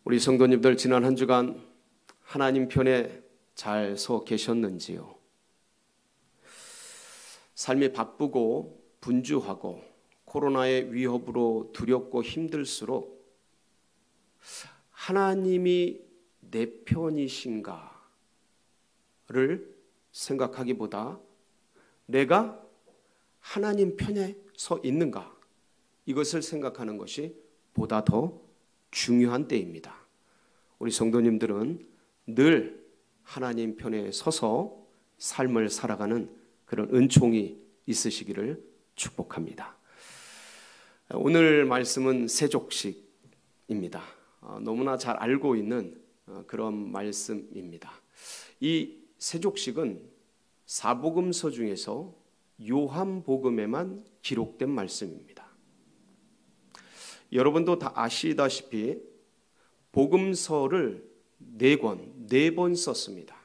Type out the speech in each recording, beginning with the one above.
우리 성도님들 지난 한 주간 하나님 편에 잘 서 계셨는지요? 삶이 바쁘고 분주하고 코로나의 위협으로 두렵고 힘들수록 하나님이 내 편이신가를 생각하기보다 내가 하나님 편에 서 있는가, 이것을 생각하는 것이 보다 더 중요한 때입니다. 우리 성도님들은 늘 하나님 편에 서서 삶을 살아가는 그런 은총이 있으시기를 축복합니다. 오늘 말씀은 세족식입니다. 너무나 잘 알고 있는 그런 말씀입니다. 이 세족식은 사복음서 중에서 요한복음에만 기록된 말씀입니다. 여러분도 다 아시다시피 복음서를 4번 썼습니다.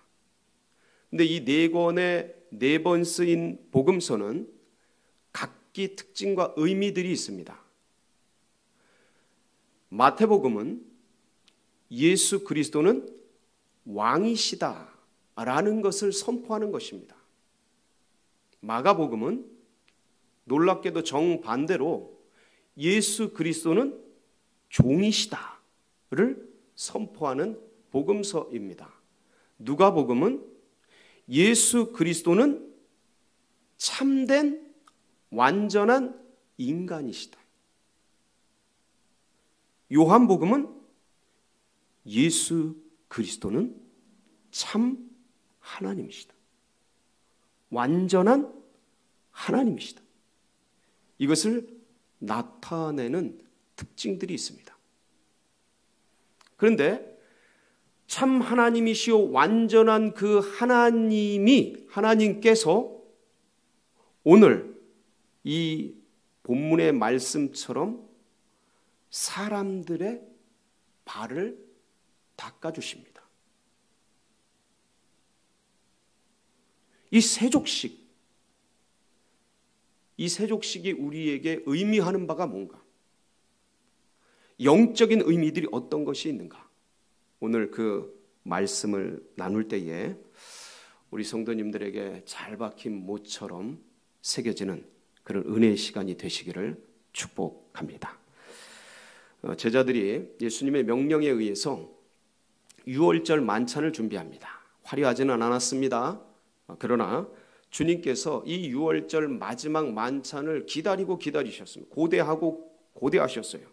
근데 이 4권에 4번 쓰인 복음서는 각기 특징과 의미들이 있습니다. 마태복음은 예수 그리스도는 왕이시다라는 것을 선포하는 것입니다. 마가복음은 놀랍게도 정반대로 예수 그리스도는 종이시다를 선포하는 복음서입니다. 누가복음은 예수 그리스도는 참된 완전한 인간이시다. 요한복음은 예수 그리스도는 참 하나님이시다. 완전한 하나님이시다. 이것을 나타내는 특징들이 있습니다. 그런데 참 하나님이시오 완전한 그 하나님께서 오늘 이 본문의 말씀처럼 사람들의 발을 닦아주십니다. 이 세족식이 우리에게 의미하는 바가 뭔가? 영적인 의미들이 어떤 것이 있는가? 오늘 그 말씀을 나눌 때에 우리 성도님들에게 잘 박힌 못처럼 새겨지는 그런 은혜의 시간이 되시기를 축복합니다. 제자들이 예수님의 명령에 의해서 유월절 만찬을 준비합니다. 화려하지는 않았습니다. 그러나 주님께서 이 유월절 마지막 만찬을 기다리셨습니다. 고대하셨어요.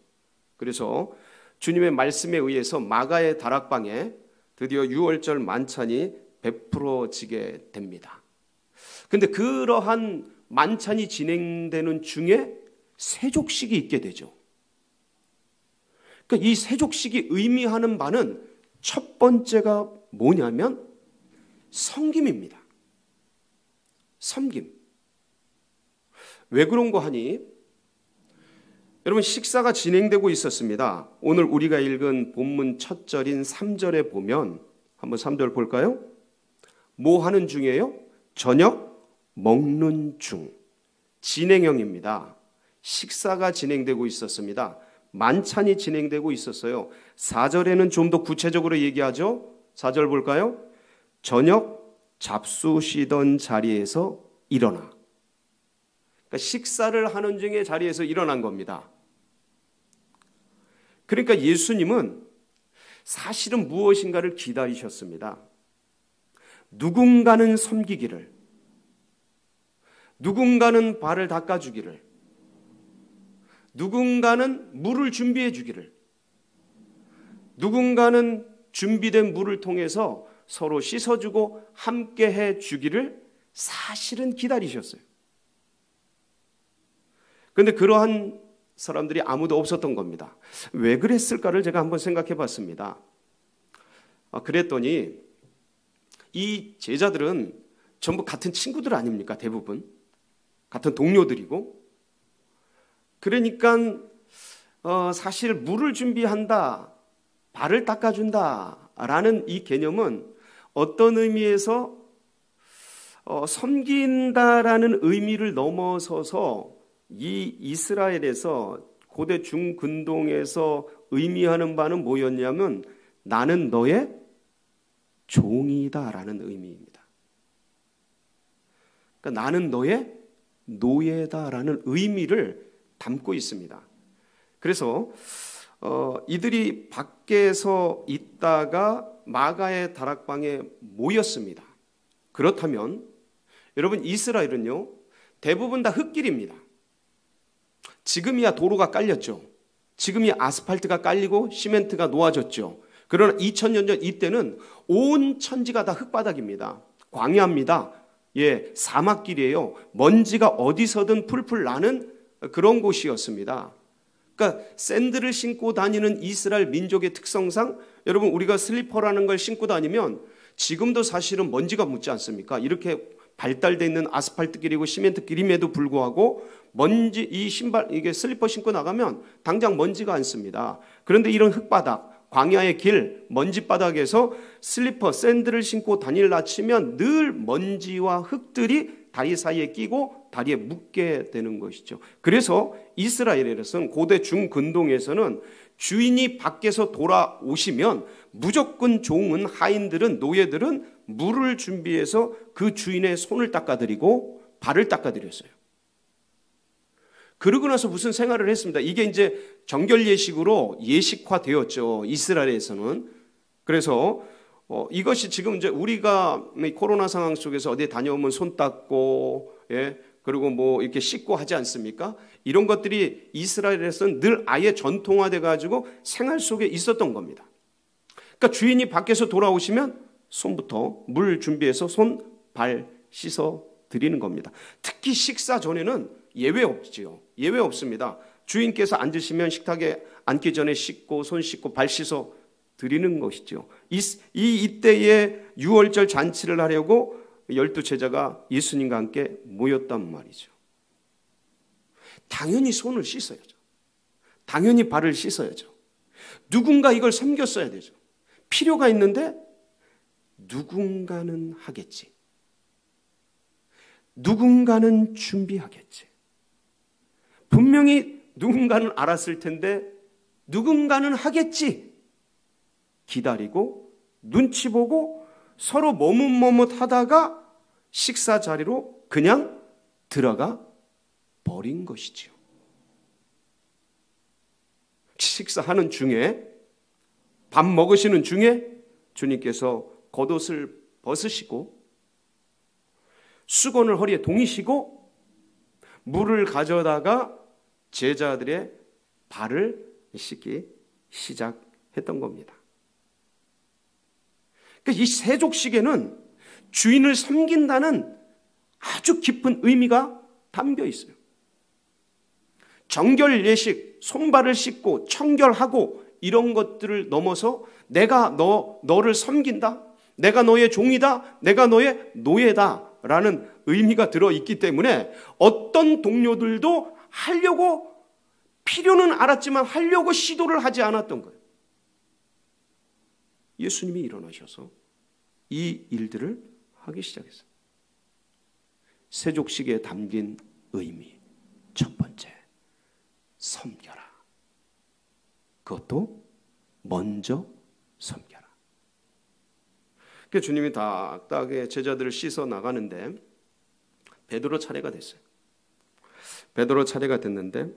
그래서 주님의 말씀에 의해서 마가의 다락방에 드디어 유월절 만찬이 베풀어지게 됩니다. 그런데 그러한 만찬이 진행되는 중에 세족식이 있게 되죠. 그러니까 이 세족식이 의미하는 바는 첫 번째가 뭐냐면 섬김입니다. 섬김. 왜 그런 거 하니? 여러분, 식사가 진행되고 있었습니다. 오늘 우리가 읽은 본문 첫 절인 3절에 보면 한번 3절 볼까요? 뭐 하는 중이에요? 저녁 먹는 중. 진행형입니다. 식사가 진행되고 있었습니다. 만찬이 진행되고 있었어요. 4절에는 좀 더 구체적으로 얘기하죠. 4절 볼까요? 저녁 잡수시던 자리에서 일어나. 그러니까 식사를 하는 중에 자리에서 일어난 겁니다. 그러니까 예수님은 사실은 무엇인가를 기다리셨습니다. 누군가는 섬기기를, 누군가는 발을 닦아주기를, 누군가는 물을 준비해 주기를, 누군가는 준비된 물을 통해서 서로 씻어주고 함께 해 주기를 사실은 기다리셨어요. 그런데 그러한 사람들이 아무도 없었던 겁니다. 왜 그랬을까를 제가 한번 생각해 봤습니다. 그랬더니 이 제자들은 전부 같은 친구들 아닙니까? 대부분 같은 동료들이고, 그러니까 사실 물을 준비한다, 발을 닦아준다라는 이 개념은 어떤 의미에서 섬긴다라는 의미를 넘어서서 이 이스라엘에서 고대 중근동에서 의미하는 바는 뭐였냐면 나는 너의 종이다라는 의미입니다. 그러니까 나는 너의 노예다라는 의미를 담고 있습니다. 그래서 이들이 밖에서 있다가 마가의 다락방에 모였습니다. 그렇다면 여러분, 이스라엘은요 대부분 다 흙길입니다. 지금이야 도로가 깔렸죠. 지금이야 아스팔트가 깔리고 시멘트가 놓아졌죠. 그러나 2000년 전 이때는 온 천지가 다 흙바닥입니다. 광야입니다. 사막길이에요. 먼지가 어디서든 풀풀 나는 그런 곳이었습니다. 그러니까 샌들을 신고 다니는 이스라엘 민족의 특성상 여러분, 우리가 슬리퍼라는 걸 신고 다니면 지금도 사실은 먼지가 묻지 않습니까? 이렇게 발달되어 있는 아스팔트 길이고 시멘트 길임에도 불구하고 먼지, 이 신발, 이게 슬리퍼 신고 나가면 당장 먼지가 않습니다. 그런데 이런 흙바닥, 광야의 길, 먼지바닥에서 슬리퍼, 샌들을 신고 다니려 치면 늘 먼지와 흙들이 다리 사이에 끼고 다리에 묻게 되는 것이죠. 그래서 이스라엘에서는 고대 중근동에서는 주인이 밖에서 돌아오시면 무조건 종은, 하인들은, 노예들은 물을 준비해서 그 주인의 손을 닦아드리고 발을 닦아드렸어요. 그러고 나서 무슨 생활을 했습니다. 이게 이제 정결 예식으로 예식화되었죠, 이스라엘에서는. 그래서 이것이 지금 이제 우리가 코로나 상황 속에서 어디 다녀오면 손 닦고, 그리고 뭐 이렇게 씻고 하지 않습니까? 이런 것들이 이스라엘에서는 늘 아예 전통화돼 가지고 생활 속에 있었던 겁니다. 그러니까 주인이 밖에서 돌아오시면 손부터 물 준비해서 손, 발 씻어 드리는 겁니다. 특히 식사 전에는 예외 없지요. 예외 없습니다. 주인께서 앉으시면 식탁에 앉기 전에 씻고 손 씻고 발 씻어 드리는 것이죠. 이때에 유월절 잔치를 하려고 12제자가 예수님과 함께 모였단 말이죠. 당연히 손을 씻어야죠. 당연히 발을 씻어야죠. 누군가 이걸 섬겼어야 되죠. 필요가 있는데 누군가는 하겠지. 누군가는 준비하겠지. 분명히 누군가는 알았을 텐데 누군가는 하겠지. 기다리고 눈치 보고 서로 머뭇머뭇하다가 식사 자리로 그냥 들어가 버린 것이지요. 식사하는 중에, 밥 먹으시는 중에 주님께서 겉옷을 벗으시고 수건을 허리에 동이시고 물을 가져다가 제자들의 발을 씻기 시작했던 겁니다. 그러니까 이 세족식에는 주인을 섬긴다는 아주 깊은 의미가 담겨 있어요. 정결 예식, 손발을 씻고 청결하고 이런 것들을 넘어서 내가 너를 섬긴다, 내가 너의 종이다, 내가 너의 노예다 라는 의미가 들어있기 때문에 어떤 동료들도 하려고, 필요는 알았지만 하려고 시도를 하지 않았던 거예요. 예수님이 일어나셔서 이 일들을 하기 시작했어요. 세족식에 담긴 의미, 첫 번째, 섬겨라. 그것도 먼저 섬겨라. 그래서 주님이 딱딱하게 제자들을 씻어 나가는데 베드로 차례가 됐어요. 베드로 차례가 됐는데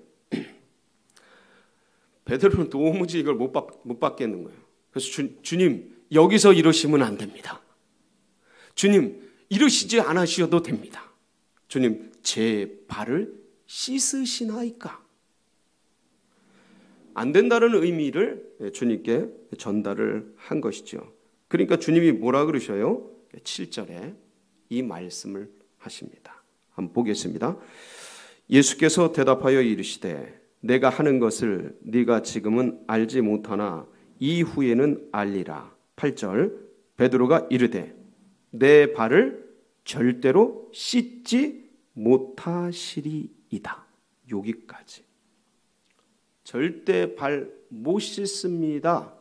베드로는 도무지 이걸 못 받겠는 거예요. 그래서 주님, 여기서 이러시면 안 됩니다. 주님, 이러시지 않으셔도 됩니다. 주님, 제 발을 씻으시나이까? 안 된다는 의미를 주님께 전달을 한 것이죠. 그러니까 주님이 뭐라 그러셔요? 7절에 이 말씀을 하십니다. 한번 보겠습니다. 예수께서 대답하여 이르시되 내가 하는 것을 네가 지금은 알지 못하나 이후에는 알리라. 8절 베드로가 이르되 내 발을 절대로 씻지 못하시리이다. 여기까지. 절대 발 못 씻습니다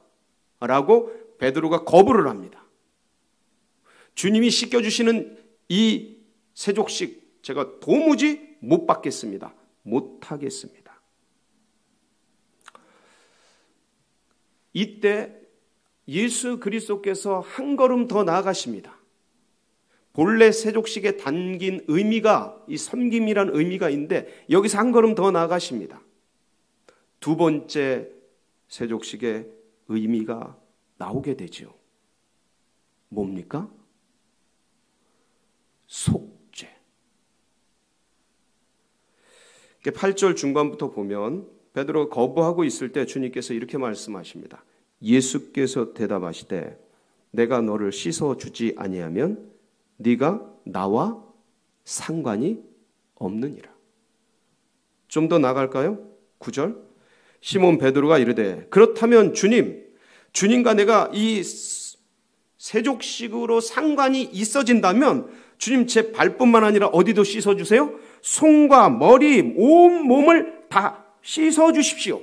라고 베드로가 거부를 합니다. 주님이 씻겨주시는 이 세족식 제가 도무지 못 받겠습니다. 못 하겠습니다. 이때 예수 그리스도께서 한 걸음 더 나아가십니다. 본래 세족식에 담긴 의미가 이 섬김이란 의미가 있는데 여기서 한 걸음 더 나아가십니다. 두 번째 세족식의 의미가 나오게 되죠. 뭡니까? 속죄. 8절 중반부터 보면 베드로가 거부하고 있을 때 주님께서 이렇게 말씀하십니다. 예수께서 대답하시되 내가 너를 씻어주지 아니하면 네가 나와 상관이 없느니라. 좀 더 나갈까요? 9절. 시몬 베드로가 이르되 그렇다면 주님과 내가 이 세족식으로 상관이 있어진다면 주님 제 발뿐만 아니라 어디도 씻어주세요? 손과 머리, 온 몸을 다 씻어주십시오.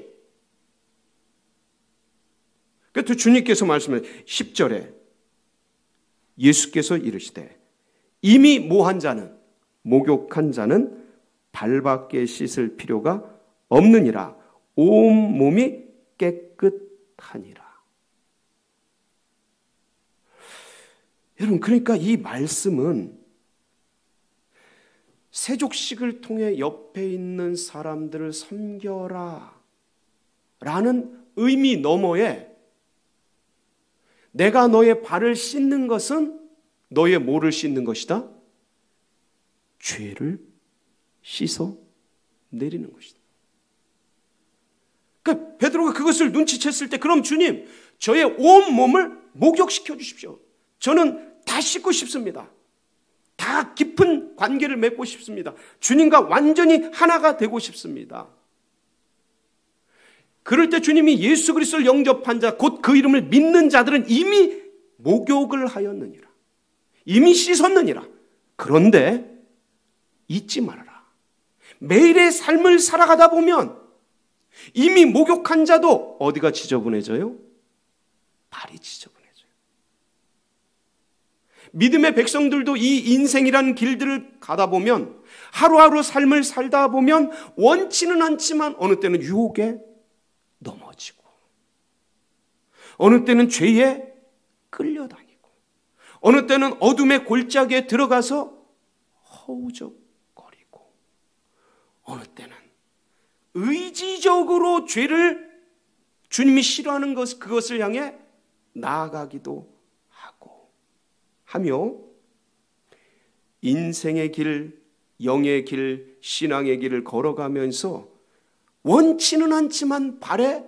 그래서 주님께서 말씀해 10절에 예수께서 이르시되 이미 모한 자는 목욕한 자는 발밖에 씻을 필요가 없느니라. 온 몸이 깨끗하니라. 여러분, 그러니까 이 말씀은 세족식을 통해 옆에 있는 사람들을 섬겨라 라는 의미 너머에 내가 너의 발을 씻는 것은 너의 뭐를 씻는 것이다? 죄를 씻어 내리는 것이다. 그러니까 베드로가 그것을 눈치챘을 때 그럼 주님, 저의 온 몸을 목욕시켜 주십시오. 저는 다 씻고 싶습니다. 다 깊은 관계를 맺고 싶습니다. 주님과 완전히 하나가 되고 싶습니다. 그럴 때 주님이 예수 그리스도를 영접한 자, 곧 그 이름을 믿는 자들은 이미 목욕을 하였느니라. 이미 씻었느니라. 그런데 잊지 말아라. 매일의 삶을 살아가다 보면 이미 목욕한 자도 어디가 지저분해져요? 발이 지저분해져요. 믿음의 백성들도 이 인생이라는 길들을 가다 보면 하루하루 삶을 살다 보면 원치는 않지만 어느 때는 유혹에 넘어지고 어느 때는 죄에 끌려다니고 어느 때는 어둠의 골짜기에 들어가서 허우적거리고 어느 때는 의지적으로 죄를 주님이 싫어하는 그것을 향해 나아가기도 하며 인생의 길, 영의 길, 신앙의 길을 걸어가면서 원치는 않지만 발에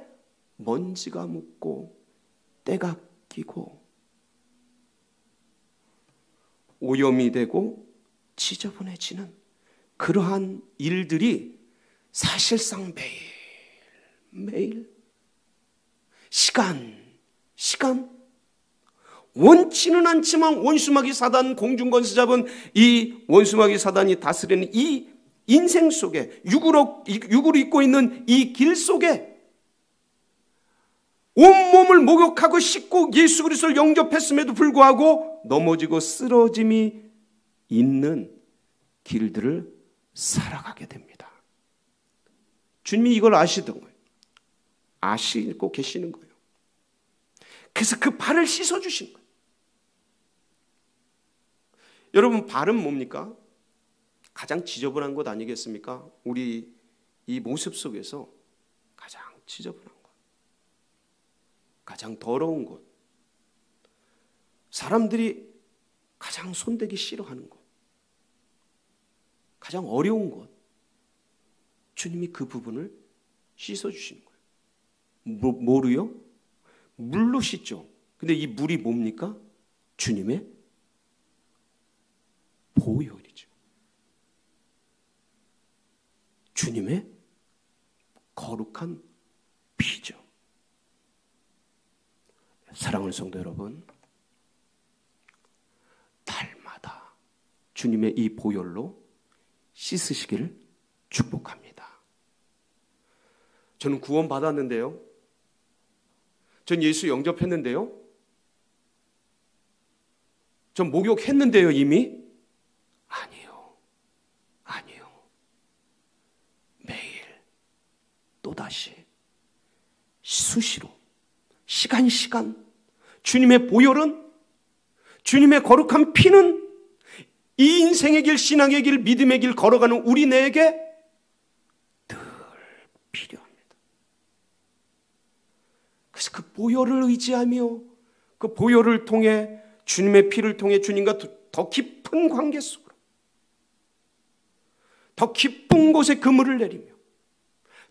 먼지가 묻고 때가 끼고 오염이 되고 지저분해지는 그러한 일들이 사실상 매일 시간 원치는 않지만 원수마귀 사단 공중권세 잡은 이 원수마귀 사단이 다스리는 이 인생 속에 육으로 입고 있는 이 길 속에 온몸을 목욕하고 씻고 예수 그리스도를 영접했음에도 불구하고 넘어지고 쓰러짐이 있는 길들을 살아가게 됩니다. 주님이 이걸 아시던 거예요. 아시고 계시는 거예요. 그래서 그 발을 씻어주신 거예요. 여러분, 발은 뭡니까? 가장 지저분한 것 아니겠습니까? 우리 이 모습 속에서 가장 지저분한 것, 가장 더러운 것, 사람들이 가장 손대기 싫어하는 것, 가장 어려운 것, 주님이 그 부분을 씻어주시는 거예요. 뭐로요? 물로 씻죠. 근데 이 물이 뭡니까? 주님의 보혈이죠. 주님의 거룩한 피죠. 사랑하는 성도 여러분, 날마다 주님의 이 보혈로 씻으시기를 축복합니다. 저는 구원 받았는데요. 전 예수 영접했는데요. 전 목욕했는데요, 이미. 아니요. 매일 또다시 수시로 시간 주님의 보혈은, 주님의 거룩한 피는 이 인생의 길, 신앙의 길, 믿음의 길 걸어가는 우리네에게 늘 필요합니다. 그래서 그 보혈을 의지하며 그 보혈을 통해, 주님의 피를 통해 주님과 더 깊은 관계 속으로, 더 깊은 곳에 그물을 내리며,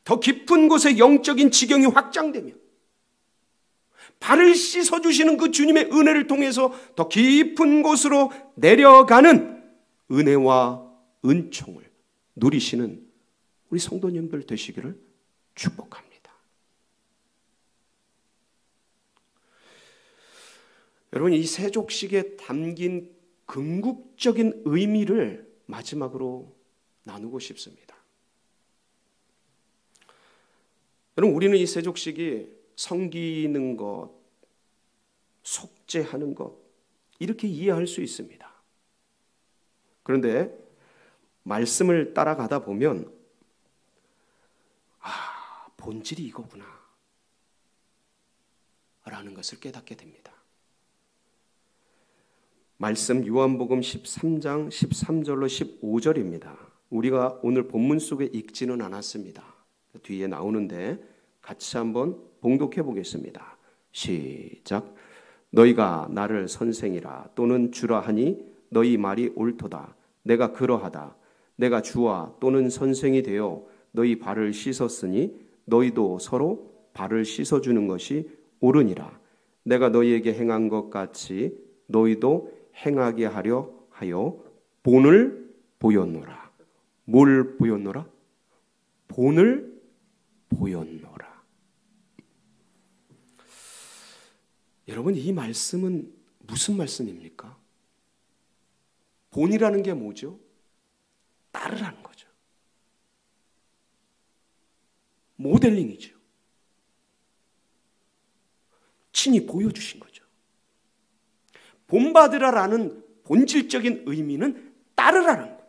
더 깊은 곳에 영적인 지경이 확장되며, 발을 씻어주시는 그 주님의 은혜를 통해서 더 깊은 곳으로 내려가는 은혜와 은총을 누리시는 우리 성도님들 되시기를 축복합니다. 여러분, 이 세족식에 담긴 궁극적인 의미를 마지막으로 나누고 싶습니다. 여러분, 우리는 이 세족식이 섬기는 것, 속죄하는 것, 이렇게 이해할 수 있습니다. 그런데 말씀을 따라가다 보면 본질이 이거구나 라는 것을 깨닫게 됩니다. 말씀 요한복음 13장 13절로 15절입니다. 우리가 오늘 본문 속에 읽지는 않았습니다. 뒤에 나오는데 같이 한번 봉독해 보겠습니다. 시작. 너희가 나를 선생이라 또는 주라 하니 너희 말이 옳도다. 내가 그러하다. 내가 주와 또는 선생이 되어 너희 발을 씻었으니 너희도 서로 발을 씻어주는 것이 옳으니라. 내가 너희에게 행한 것 같이 너희도 행하게 하려 하여 본을 보였노라. 뭘 보였노라? 본을 보였노라. 여러분, 이 말씀은 무슨 말씀입니까? 본이라는 게 뭐죠? 따르라는 거죠. 모델링이죠. 친히 보여주신 거죠. 본받으라라는 본질적인 의미는 따르라는 거예요.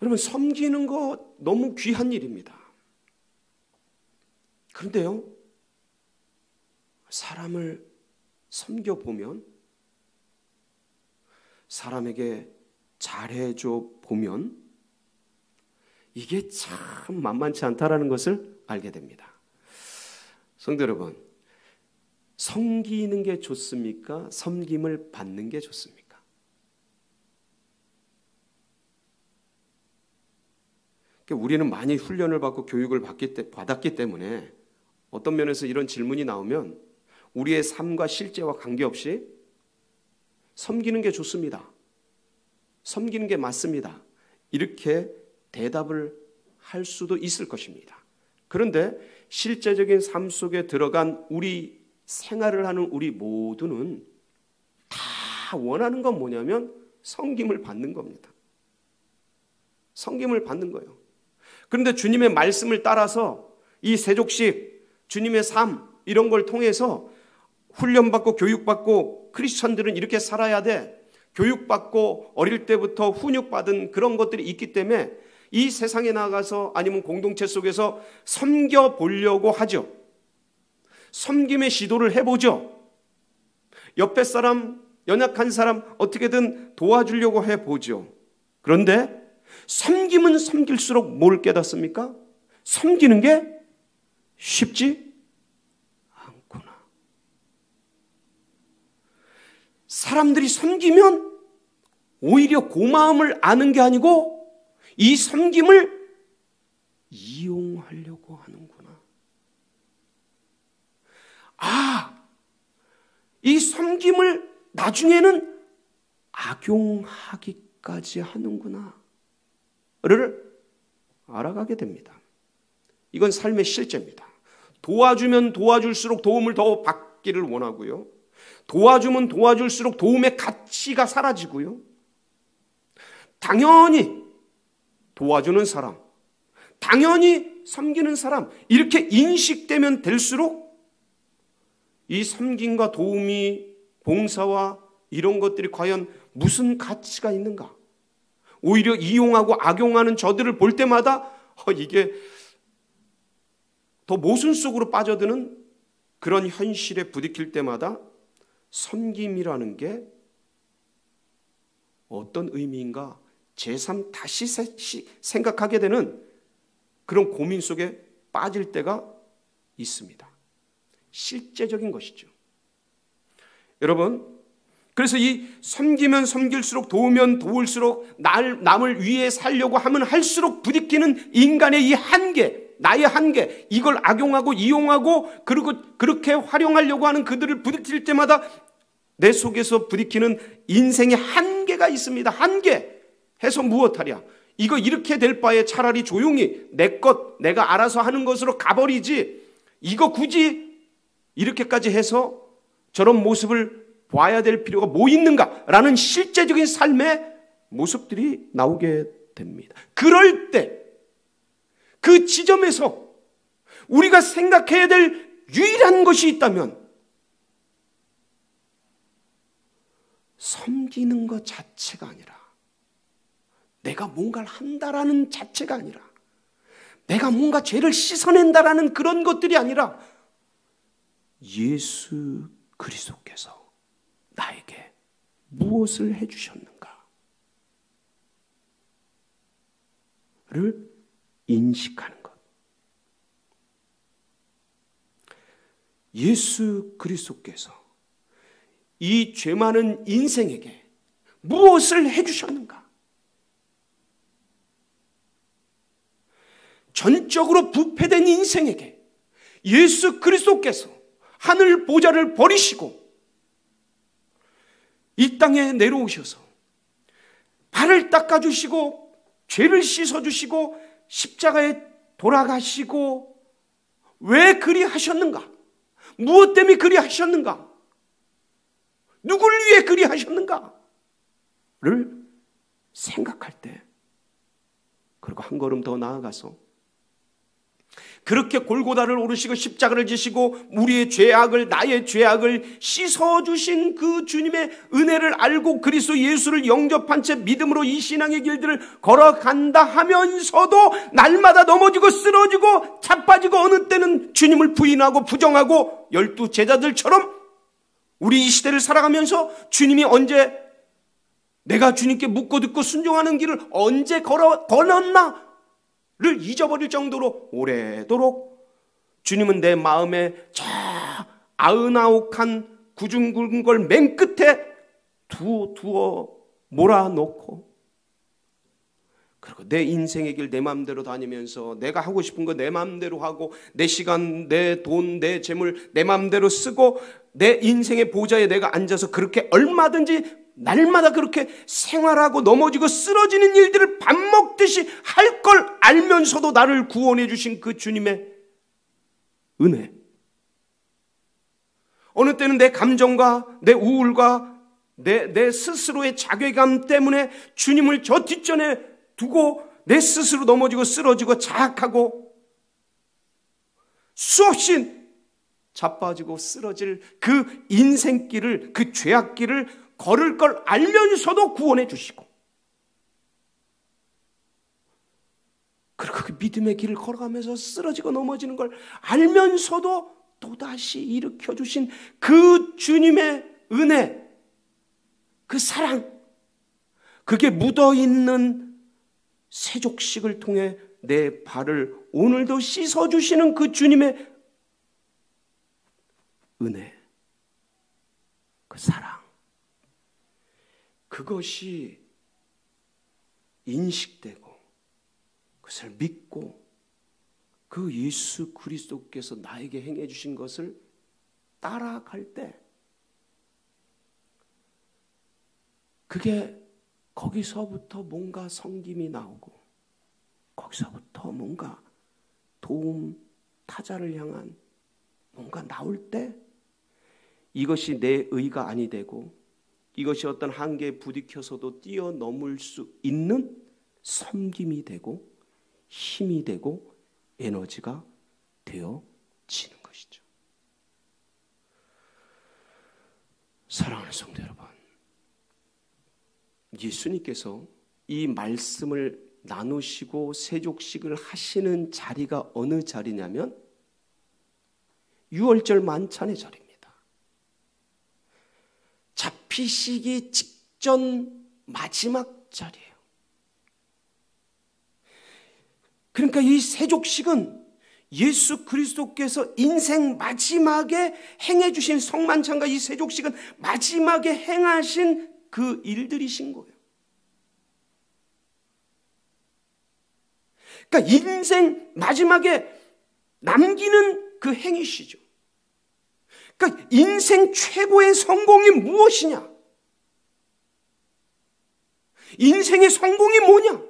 여러분, 섬기는 거 너무 귀한 일입니다. 그런데요, 사람을 섬겨보면, 사람에게 잘해줘 보면 이게 참 만만치 않다라는 것을 알게 됩니다. 성도 여러분, 섬기는 게 좋습니까? 섬김을 받는 게 좋습니까? 우리는 많이 훈련을 받고 교육을 받았기 때문에 어떤 면에서 이런 질문이 나오면 우리의 삶과 실제와 관계없이 섬기는 게 좋습니다. 섬기는 게 맞습니다. 이렇게 대답을 할 수도 있을 것입니다. 그런데 실제적인 삶 속에 들어간 우리 생활을 하는 우리 모두는 다 원하는 건 뭐냐면 섬김을 받는 겁니다. 섬김을 받는 거예요. 그런데 주님의 말씀을 따라서 이 세족식, 주님의 삶, 이런 걸 통해서 훈련받고 교육받고 크리스천들은 이렇게 살아야 돼. 교육받고 어릴 때부터 훈육받은 그런 것들이 있기 때문에 이 세상에 나가서 아니면 공동체 속에서 섬겨보려고 하죠. 섬김의 시도를 해보죠. 옆에 사람, 연약한 사람 어떻게든 도와주려고 해보죠. 그런데 섬김은 섬길수록 뭘 깨닫습니까? 섬기는 게 쉽지 않구나. 사람들이 섬기면 오히려 고마움을 아는 게 아니고 이 섬김을 이용하려고 하는구나. 이 섬김을 나중에는 악용하기까지 하는구나 를 알아가게 됩니다. 이건 삶의 실제입니다. 도와주면 도와줄수록 도움을 더 받기를 원하고요. 도와주면 도와줄수록 도움의 가치가 사라지고요. 당연히 도와주는 사람, 당연히 섬기는 사람, 이렇게 인식되면 될수록 이 섬김과 도움이, 봉사와 이런 것들이 과연 무슨 가치가 있는가? 오히려 이용하고 악용하는 저들을 볼 때마다 이게 더 모순 속으로 빠져드는 그런 현실에 부딪힐 때마다 섬김이라는 게 어떤 의미인가 제3 다시 생각하게 되는 그런 고민 속에 빠질 때가 있습니다. 실제적인 것이죠. 여러분, 그래서 이 섬기면 섬길수록 도우면 도울수록 남을 위해 살려고 하면 할수록 부딪히는 인간의 이 한계, 나의 한계, 이걸 악용하고 이용하고 그리고 그렇게 활용하려고 하는 그들을 부딪힐 때마다 내 속에서 부딪히는 인생의 한계가 있습니다. 한계 해서 무엇하랴? 이거 이렇게 될 바에 차라리 조용히 내 것 내가 알아서 하는 것으로 가버리지, 이거 굳이 이렇게까지 해서 저런 모습을 봐야 될 필요가 뭐 있는가라는 실제적인 삶의 모습들이 나오게 됩니다. 그럴 때 그 지점에서 우리가 생각해야 될 유일한 것이 있다면 섬기는 것 자체가 아니라, 내가 뭔가를 한다라는 자체가 아니라, 내가 뭔가 죄를 씻어낸다라는 그런 것들이 아니라 예수 그리스도께서 나에게 무엇을 해주셨는가를 인식하는 것. 예수 그리스도께서 이 죄 많은 인생에게 무엇을 해주셨는가? 전적으로 부패된 인생에게 예수 그리스도께서 하늘 보좌를 버리시고 이 땅에 내려오셔서 발을 닦아주시고 죄를 씻어주시고 십자가에 돌아가시고 왜 그리 하셨는가? 무엇 때문에 그리 하셨는가? 누굴 위해 그리 하셨는가를 생각할 때, 그리고 한 걸음 더 나아가서 그렇게 골고다를 오르시고 십자가를 지시고 우리의 죄악을, 나의 죄악을 씻어주신 그 주님의 은혜를 알고 그리스도 예수를 영접한 채 믿음으로 이 신앙의 길들을 걸어간다 하면서도 날마다 넘어지고 쓰러지고 자빠지고 어느 때는 주님을 부인하고 부정하고 12 제자들처럼 우리 이 시대를 살아가면서 주님이 언제, 내가 주님께 묻고 듣고 순종하는 길을 언제 걸었나 를 잊어버릴 정도로 오래도록 주님은 내 마음에 저 아흔아홉한 구중 굵은 걸 맨 끝에 두어 몰아놓고, 그리고 내 인생의 길 내 마음대로 다니면서 내가 하고 싶은 거 내 마음대로 하고 내 시간, 내 돈, 내 재물 내 마음대로 쓰고 내 인생의 보좌에 내가 앉아서 그렇게 얼마든지 날마다 그렇게 생활하고 넘어지고 쓰러지는 일들을 밥 먹듯이 할 걸 알면서도 나를 구원해 주신 그 주님의 은혜. 어느 때는 내 감정과 내 우울과 내 스스로의 자괴감 때문에 주님을 저 뒷전에 두고 내 스스로 넘어지고 쓰러지고 자학하고 수없이 자빠지고 쓰러질 그 인생길을, 그 죄악길을 걸을 걸 알면서도 구원해 주시고, 그리고 그 믿음의 길을 걸어가면서 쓰러지고 넘어지는 걸 알면서도 또다시 일으켜 주신 그 주님의 은혜, 그 사랑, 그게 묻어있는 세족식을 통해 내 발을 오늘도 씻어주시는 그 주님의 은혜, 그 사랑, 그것이 인식되고 그것을 믿고 그 예수 그리스도께서 나에게 행해 주신 것을 따라갈 때, 그게 거기서부터 뭔가 섬김이 나오고 거기서부터 뭔가 도움, 타자를 향한 뭔가 나올 때, 이것이 내 의가 아니 되고 이것이 어떤 한계에 부딪혀서도 뛰어넘을 수 있는 섬김이 되고 힘이 되고 에너지가 되어지는 것이죠. 사랑하는 성도 여러분, 예수님께서 이 말씀을 나누시고 세족식을 하시는 자리가 어느 자리냐면 유월절 만찬의 자리입니다. 잡히시기 직전 마지막 자리예요. 그러니까 이 세족식은 예수 그리스도께서 인생 마지막에 행해 주신 성만찬과 이 세족식은 마지막에 행하신 그 일들이신 거예요. 그러니까 인생 마지막에 남기는 그 행위시죠. 그러니까 인생 최고의 성공이 무엇이냐? 인생의 성공이 뭐냐?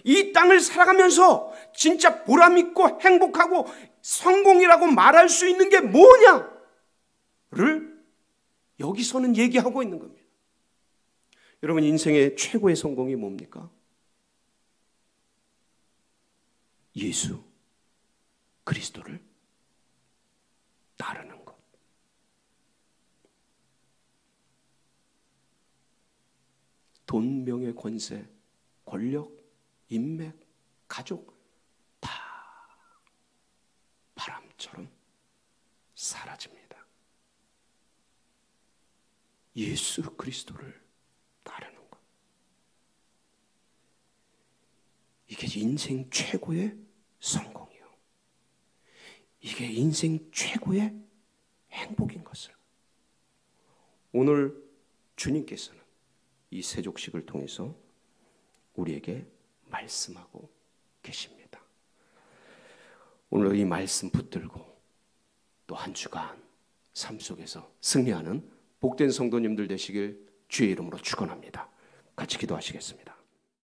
이 땅을 살아가면서 진짜 보람있고 행복하고 성공이라고 말할 수 있는 게 뭐냐를 여기서는 얘기하고 있는 겁니다. 여러분, 인생의 최고의 성공이 뭡니까? 예수 그리스도를 따르는 것. 돈, 명예, 권세, 권력, 인맥, 가족 다 바람처럼 사라집니다. 예수 그리스도를 따르는 것. 이게 인생 최고의 성공이요. 이게 인생 최고의 행복인 것을 오늘 주님께서는 이 세족식을 통해서 우리에게 말씀하고 계십니다. 오늘 이 말씀 붙들고 또 한 주간 삶 속에서 승리하는 복된 성도님들 되시길 주의 이름으로 축원합니다. 같이 기도하시겠습니다.